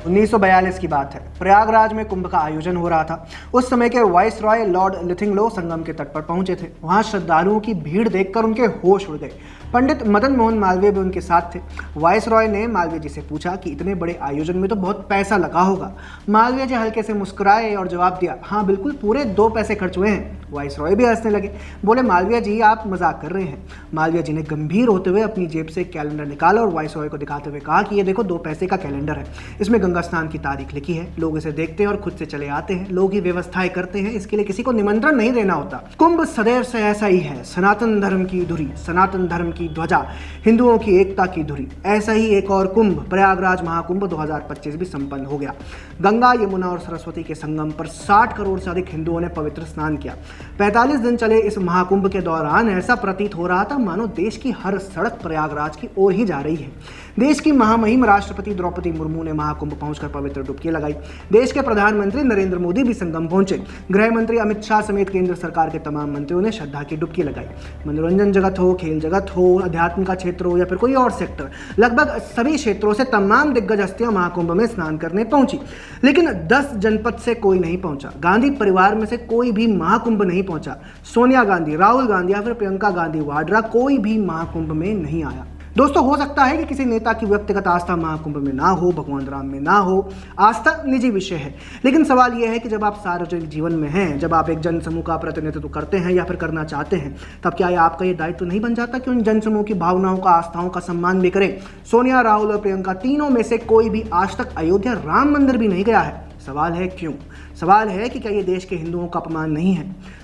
1942 की बात है। प्रयागराज में कुंभ का आयोजन हो रहा था। उस समय के वाइस रॉय लॉर्ड लिथिंगलो संगम के तट पर पहुंचे थे। वहां श्रद्धालुओं की भीड़ देखकर उनके होश उड़ गए। पंडित मदन मोहन मालवीय भी उनके साथ थे। वाइस रॉय ने मालवीय जी से पूछा कि इतने बड़े आयोजन में तो बहुत पैसा लगा होगा। मालवीय जी हल्के से मुस्कुराए और जवाब दिया, हाँ बिल्कुल, पूरे 2 पैसे खर्च हुए हैं। वाइस रॉय भी हंसने लगे, बोले, मालवीय जी आप मजाक कर रहे हैं। मालवीय जी ने गंभीर होते हुए अपनी जेब से कैलेंडर निकाला और वाइस रॉय को दिखाते हुए कहा कि ये देखो 2 पैसे का कैलेंडर है, इसमें गंगा स्नान की तारीख लिखी है। लोग इसे देखते हैं और खुद से चले आते हैं। लोग ही व्यवस्थाएं करते हैं, इसके लिए किसी को निमंत्रण नहीं देना होता। कुंभ सदैव से ऐसा ही है, सनातन धर्म की धुरी, सनातन धर्म की ध्वजा, हिंदुओं की एकता की धुरी। ऐसा ही एक और कुंभ, प्रयागराज महाकुंभ 2025 भी संपन्न हो गया। गंगा, यमुना और सरस्वती के संगम पर 60 करोड़ से अधिक हिंदुओं ने पवित्र स्नान किया। 45 दिन चले इस महाकुंभ के दौरान ऐसा प्रतीत हो रहा था मानो देश की हर सड़क प्रयागराज की ओर ही जा रही है। देश की महामहिम राष्ट्रपति द्रौपदी मुर्मू ने महाकुंभ पहुंचकर पवित्र डुबकी लगाई। देश के प्रधानमंत्री नरेंद्र मोदी भी संगम पहुंचे। गृह मंत्री अमित शाह समेत केंद्र सरकार के तमाम मंत्रियों ने श्रद्धा की डुबकी लगाई। मनोरंजन जगत हो, खेल जगत हो, अध्यात्म का क्षेत्र हो या फिर कोई और सेक्टर, लगभग सभी क्षेत्रों से तमाम दिग्गज हस्तियां महाकुंभ में स्नान करने पहुंची। लेकिन 10 जनपद से कोई नहीं पहुंचा। गांधी परिवार में से कोई भी महाकुंभ नहीं पहुंचा। सोनिया गांधी, राहुल गांधी या फिर प्रियंका गांधी वाड्रा, कोई भी महाकुंभ में नहीं आया। दोस्तों, हो सकता है कि किसी नेता की व्यक्तिगत आस्था महाकुंभ में ना हो, भगवान राम में ना हो। आस्था निजी विषय है, लेकिन सवाल यह है कि जब आप सार्वजनिक जीवन में हैं, जब आप एक जनसमूह का प्रतिनिधित्व करते हैं या फिर करना चाहते हैं, तब क्या आपका ये दायित्व नहीं बन जाता कि उन जनसमूह की भावनाओं का, आस्थाओं का सम्मान भी करें? सोनिया, राहुल और प्रियंका तीनों में से कोई भी आज तक अयोध्या राम मंदिर भी नहीं गया है। सवाल है क्यों? सवाल है कि क्या ये देश के हिंदुओं का अपमान नहीं है?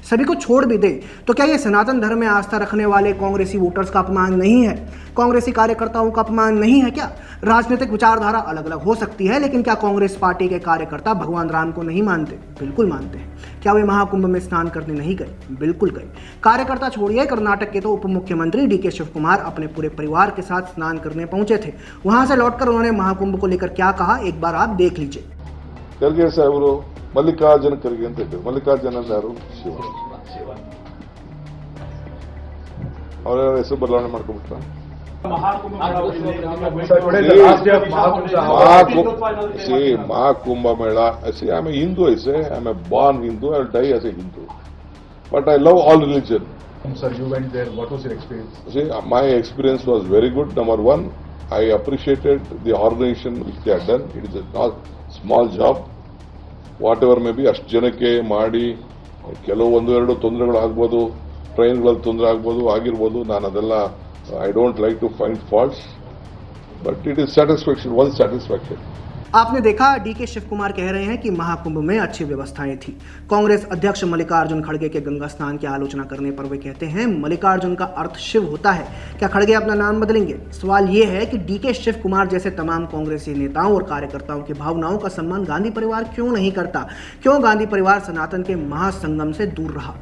सभी को छोड़ भी दे तो क्या ये सनातन धर्म में आस्था रखने वाले कांग्रेसी वोटर्स का अपमान नहीं है? कांग्रेसी कार्यकर्ताओं का अपमान नहीं है क्या? राजनीतिक विचारधारा अलग अलग हो सकती है, लेकिन क्या कांग्रेस पार्टी के कार्यकर्ता भगवान राम को नहीं मानते? बिल्कुल मानते हैं। क्या वे महाकुंभ में स्नान करने नहीं गए? बिल्कुल गए। कार्यकर्ता छोड़िए, कर्नाटक के तो उप मुख्यमंत्री डीके शिव कुमार अपने पूरे परिवार के साथ स्नान करने पहुंचे थे। वहां से लौटकर उन्होंने महाकुंभ को लेकर क्या कहा, एक बार आप देख लीजिए। ಖರ್ಗೆ ಸಾಹೇಬರು ಮಲ್ಲಿಕಾರ್ಜುನ ಖರ್ಗೆ ಅಂತ ಇದ್ದಾರೆ. ಮಲ್ಲಿಕಾರ್ಜುನ ಯಾರು? ಶಿವ. ಅವರ ಹೆಸರು ಬದಲಾವಣೆ ಮಾಡ್ಕೊಂಡ್ಬಿಟ್ರ. Mahakumbh Mela. See, I'm a Hindu, I say. I'm a born Hindu. I will die as a Hindu. But I love all religion. Sir, you went there. What was your experience? See, my experience was very good. Number one, I appreciated the organization which they had done. It is a not small job. Whatever may be, ಅಷ್ಟು ಜನಕ್ಕೆ ಮಾಡಿ ಕೆಲವು 1-2 ತೊಂದರೆಗಳು ಆಗ್ಬೋದು, ಟ್ರೈನ್ಗಳಲ್ಲಿ ತೊಂದರೆ ಆಗ್ಬೋದು, ಆಗಿರ್ಬೋದು. ನಾನು ಅದೆಲ್ಲ I don't like to find faults, but it is satisfaction, one satisfaction. आपने देखा, डीके शिव कुमार कह रहे हैं कि महाकुंभ में अच्छी व्यवस्थाएं थी। कांग्रेस अध्यक्ष मल्लिकार्जुन खड़गे के गंगा स्नान की आलोचना करने पर वे कहते हैं मल्लिकार्जुन का अर्थ शिव होता है, क्या खड़गे अपना नाम बदलेंगे? सवाल यह है कि डीके शिव कुमार जैसे तमाम कांग्रेसी नेताओं और कार्यकर्ताओं की भावनाओं का सम्मान गांधी परिवार क्यों नहीं करता? क्यों गांधी परिवार सनातन के महासंगम से दूर रहा?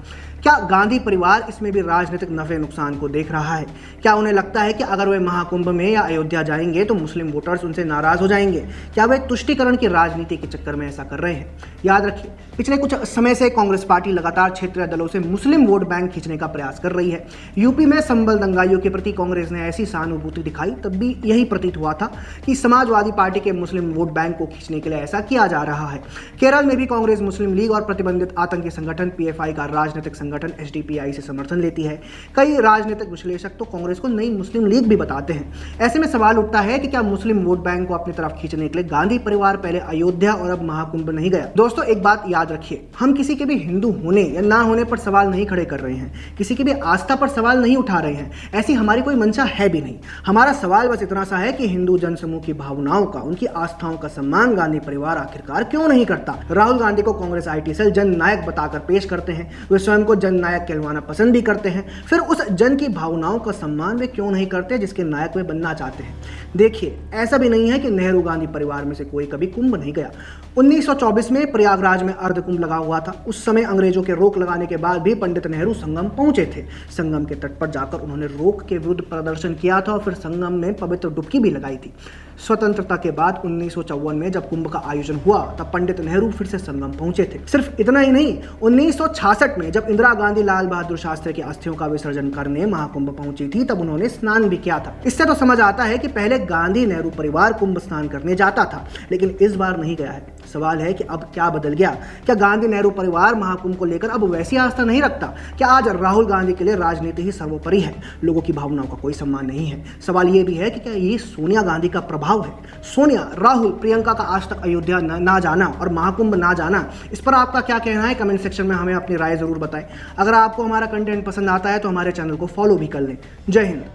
क्या गांधी परिवार इसमें भी राजनीतिक नफे नुकसान को देख रहा है? क्या उन्हें लगता है कि अगर वे महाकुंभ में या अयोध्या जाएंगे तो मुस्लिम वोटर्स उनसे नाराज हो जाएंगे? क्या वे तुष्टीकरण की राजनीति के चक्कर में ऐसा कर रहे हैं? याद रखिए, पिछले कुछ समय से कांग्रेस पार्टी लगातार क्षेत्रीय दलों से मुस्लिम वोट बैंक खींचने का प्रयास कर रही है। यूपी में संबल दंगाइयों के प्रति कांग्रेस ने ऐसी सहानुभूति दिखाई, तब भी यही प्रतीत हुआ था कि समाजवादी पार्टी के मुस्लिम वोट बैंक को खींचने के लिए ऐसा किया जा रहा है। केरल में भी कांग्रेस मुस्लिम लीग और प्रतिबंधित आतंकी संगठन पीएफआई का राजनीतिक संगठन एसडीपीआई से समर्थन लेती है। कई राजनीतिक विश्लेषक तो कांग्रेस को नई मुस्लिम लीग भी बताते हैं। ऐसे में सवाल उठता है कि क्या मुस्लिम वोट बैंक को अपनी तरफ खींचने के लिए गांधी परिवार पहले अयोध्या और अब महाकुंभ नहीं गया? दोस्तों, एक बात याद रखिए, हम किसी के भी हिंदू होने या ना होने पर सवाल नहीं खड़े कर रहे हैं, किसी की भी आस्था पर सवाल नहीं उठा रहे हैं। ऐसी हमारी कोई मंशा है भी नहीं। हमारा सवाल बस इतना सा है कि हिंदू जनसमूह की भावनाओं का, उनकी आस्थाओं का सम्मान गांधी परिवार आखिरकार क्यों नहीं करता? राहुल गांधी को कांग्रेस आईटी सेल जननायक बताकर पेश करते हैं, वे स्वयं को जननायक कहलवाना पसंद भी करते हैं, फिर उस जन की भावनाओं का सम्मान वे क्यों नहीं करते जिसके नायक वे बनना चाहते हैं? देखिए, ऐसा भी नहीं है कि नेहरू गांधी परिवार में से कोई कभी कुंभ नहीं गया। 1924 में प्रयागराज में अर्ध कुंभ लगा हुआ था। उस समय अंग्रेजों के रोक लगाने के बाद भी पंडित नेहरू संगम पहुंचे थे। संगम के तट पर जाकर उन्होंने रोक के विरुद्ध प्रदर्शन किया था और फिर संगम में पवित्र डुबकी भी लगाई थी। स्वतंत्रता के बाद 1954 में जब कुंभ का आयोजन हुआ तब पंडित नेहरू फिर से संगम पहुंचे थे। सिर्फ इतना ही नहीं, 1966 में जब इंदिरा गांधी लाल बहादुर शास्त्री की अस्थियों का विसर्जन करने महाकुंभ पहुंची थी तब उन्होंने स्नान भी किया था। इससे तो समझ आता है कि पहले गांधी नेहरू परिवार कुंभ स्नान करने जाता था, लेकिन इस बार नहीं गया है। सवाल है कि अब क्या बदल गया? क्या गांधी नेहरू परिवार महाकुंभ को लेकर अब वैसी आस्था नहीं रखता? क्या आज राहुल गांधी के लिए राजनीति ही सर्वोपरि है, लोगों की भावनाओं का कोई सम्मान नहीं है? सवाल ये भी है कि क्या ये सोनिया गांधी का प्रभाव है? सोनिया, राहुल, प्रियंका का आज तक अयोध्या ना जाना और महाकुंभ ना जाना, इस पर आपका क्या कहना है? कमेंट सेक्शन में हमें अपनी राय जरूर बताएं। अगर आपको हमारा कंटेंट पसंद आता है तो हमारे चैनल को फॉलो भी कर लें। जय हिंद।